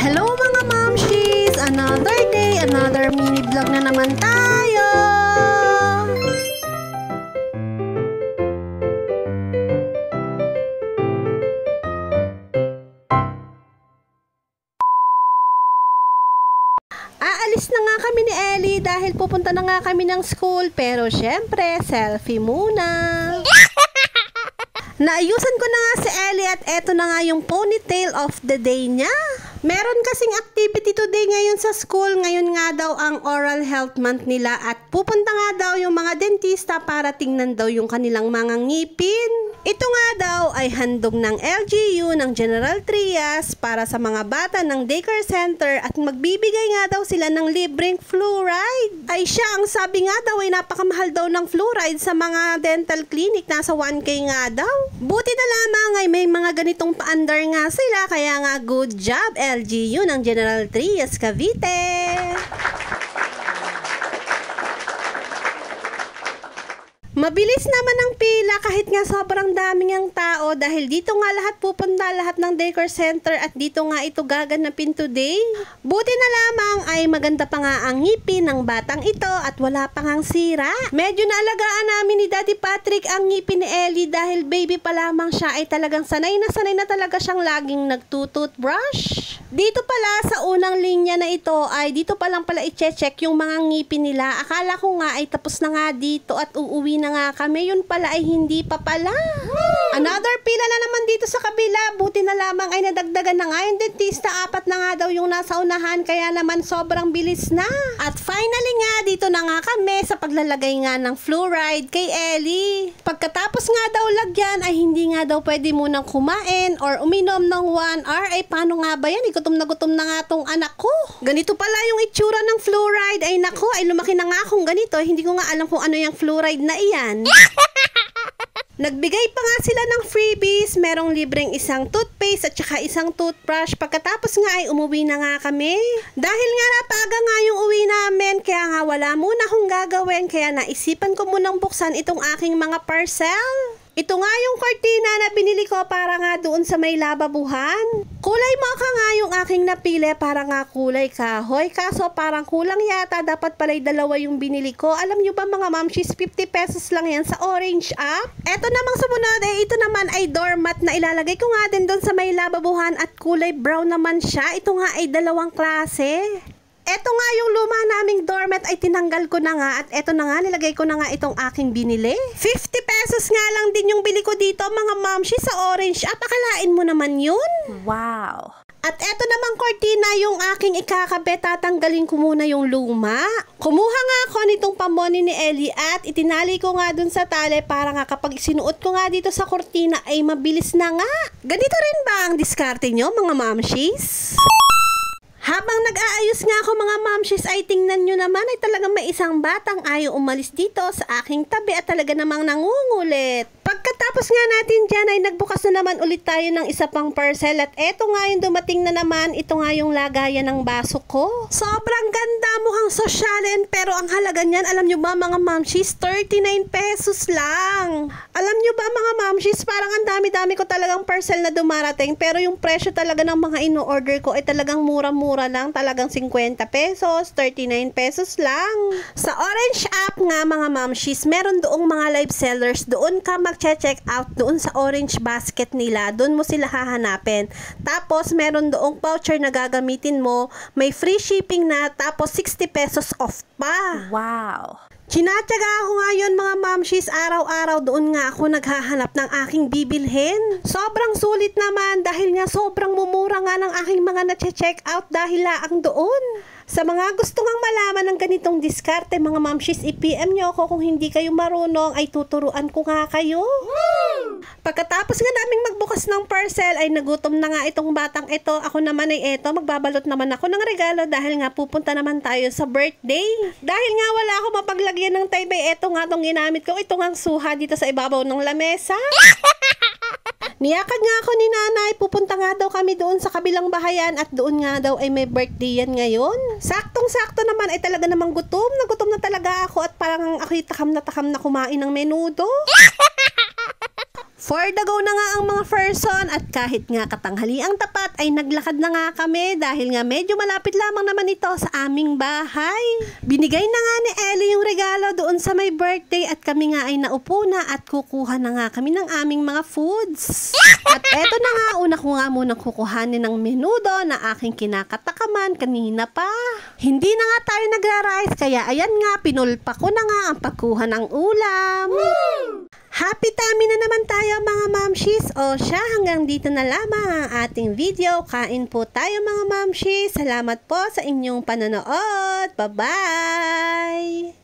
Hello mga momshies! Another day, another mini vlog na naman tayo! Aalis na nga kami ni Ellie dahil pupunta na nga kami ng school, pero syempre, selfie muna! Naayusan ko na nga si Ellie at eto na nga yung ponytail of the day niya. Meron kasing activity today ngayon sa school. Ngayon nga daw ang oral health month nila at pupunta nga daw yung mga dentista para tingnan daw yung kanilang mga ngipin. Ito nga daw ay handog ng LGU ng General Trias para sa mga bata ng daycare center at magbibigay nga daw sila ng libreng fluoride. Ay siya, ang sabi nga daw ay napakamahal daw ng fluoride sa mga dental clinic, nasa 1K nga daw. Buti na lamang ay may mga ganitong paandar nga sila, kaya nga good job LGU ng General Trias Cavite. Mabilis naman ang pila kahit nga sobrang daming ang tao dahil dito nga lahat pupunta, lahat ng daycare center at dito nga ito gaganapin today. Buti na lamang ay maganda pa nga ang ngipin ng batang ito at wala pang ang sira. Medyo naalagaan namin ni Daddy Patrick ang ngipin ni Ellie dahil baby pa lamang siya ay talagang sanay na talaga siyang laging nagtutoothbrush. Dito pala sa unang linya na ito ay dito pa lang pala i-check yung mga ngipin nila. Akala ko nga ay tapos na nga dito at uuwi na nga kami. Yun pala ay hindi pa pala. Another pila na naman dito sa kabila. Buti na lamang ay nadagdagan na nga yung dentista. 4 na nga daw yung nasa unahan kaya naman sobrang bilis na. At finally nga dito na nga kami sa paglalagay nga ng fluoride kay Ellie. Pagkatapos nga daw lagyan ay hindi nga daw pwede munang kumain or uminom ng 1 hour. Ay paano nga ba yan? Gutom na nga tong anak ko. Ganito pala yung itsura ng fluoride. Ay nako, ay lumaki na nga akong ganito. Hindi ko nga alam kung ano yung fluoride na iyan. Nagbigay pa nga sila ng freebies. Merong libreng isang toothpaste at saka isang toothbrush. Pagkatapos nga ay umuwi na nga kami. Dahil nga napaga nga yung uwi namin, kaya nga wala muna akong gagawin. Kaya naisipan ko munang buksan itong aking mga parcel. Ito nga yung kortina na binili ko para nga doon sa may lababuhan. Kulay mocha nga yung aking napili para nga kulay kahoy. Kaso parang kulang yata. Dapat pala'y dalawa yung binili ko. Alam nyo ba mga mamshis, 50 pesos lang yan sa Orange app. Eto namang sumunod ito naman ay doormat na ilalagay ko nga din doon sa may lababuhan at kulay brown naman siya. Ito nga ay dalawang klase. Eto nga yung luma naming doormat ay tinanggal ko na nga at eto na nga nilagay ko na nga itong aking binili. 50 pesos nga lang din yung bili ko dito mga mamshi sa Orange app. Akalain mo naman yun? Wow! At eto namang kortina yung aking ikakabit. Tatanggalin ko muna yung luma. Kumuha nga ako nitong pamoni ni Ellie at itinali ko nga dun sa tali para nga kapag sinuot ko nga dito sa kortina ay mabilis na nga. Ganito rin ba ang diskarte nyo mga mamshis? Habang nag-aayos nga ako mga mamshis ay tingnan nyo naman ay talagang may isang batang ayaw umalis dito sa aking tabi at talaga namang nangungulit. Pagkatapos nga natin dyan ay nagbukas na naman ulit tayo ng isa pang parcel at eto nga yung dumating na naman, ito nga yung lagayan ng baso ko. Sobrang ganda, mukhang sosyalin pero ang halaga niyan, alam nyo ba mga mamshis, 39 pesos lang. Alam nyo ba mga mamshis, parang ang dami-dami ko talagang parcel na dumarating pero yung presyo talaga ng mga ino-order ko ay talagang mura-mura lang, talagang 50 pesos, 39 pesos lang. Sa Orange app nga mga mamshis, meron doong mga live sellers, doon ka mag-check out doon sa orange basket nila, doon mo sila hahanapin. Tapos meron doong voucher na gagamitin mo, may free shipping na, tapos 60 pesos off pa. Wow! Tinatyaga ako ngayon mga mamshis, araw-araw doon nga ako naghahanap ng aking bibilhin. Sobrang sulit naman dahil nga sobrang mumura nga ng aking mga na-check out dahil laang doon. Sa mga gusto ngang malaman ng ganitong diskarte mga mamshis, i-PM nyo ako kung hindi kayo marunong ay tuturuan ko nga kayo. Pagkatapos nga naming magbukas ng parcel ay nagutom na nga itong batang ito. Ako naman ay eto, magbabalot naman ako ng regalo dahil nga pupunta naman tayo sa birthday. Dahil nga wala ako mapaglagyan ng taybay, eto nga itong ginamit ko. Ito nga suha dito sa ibabaw ng lamesa. Niyakag nga ako ni nanay, pupunta nga daw kami doon sa kabilang bahayan at doon nga daw ay may birthday yan ngayon. Saktong-sakto naman ay talaga namang gutom na talaga ako at parang ako'y takam na kumain ng menudo. For the go na nga ang mga person at kahit nga katanghaliang tapat ay naglakad na nga kami dahil nga medyo malapit lamang naman ito sa aming bahay. Binigay na nga ni Ellie yung regalo doon sa may birthday at kami nga ay naupo na at kukuha na nga kami ng aming mga foods. At eto na nga, una ko nga munang kukuhanin ng menudo na aking kinakatakaman kanina pa. Hindi na nga tayo nagra-rice kaya ayan nga, pinulpa ko na nga ang pagkuha ng ulam. Happy tummy na naman tayo mga mamshis. O siya, hanggang dito na lamang ang ating video. Kain po tayo mga mamshis. Salamat po sa inyong panonood. Bye-bye!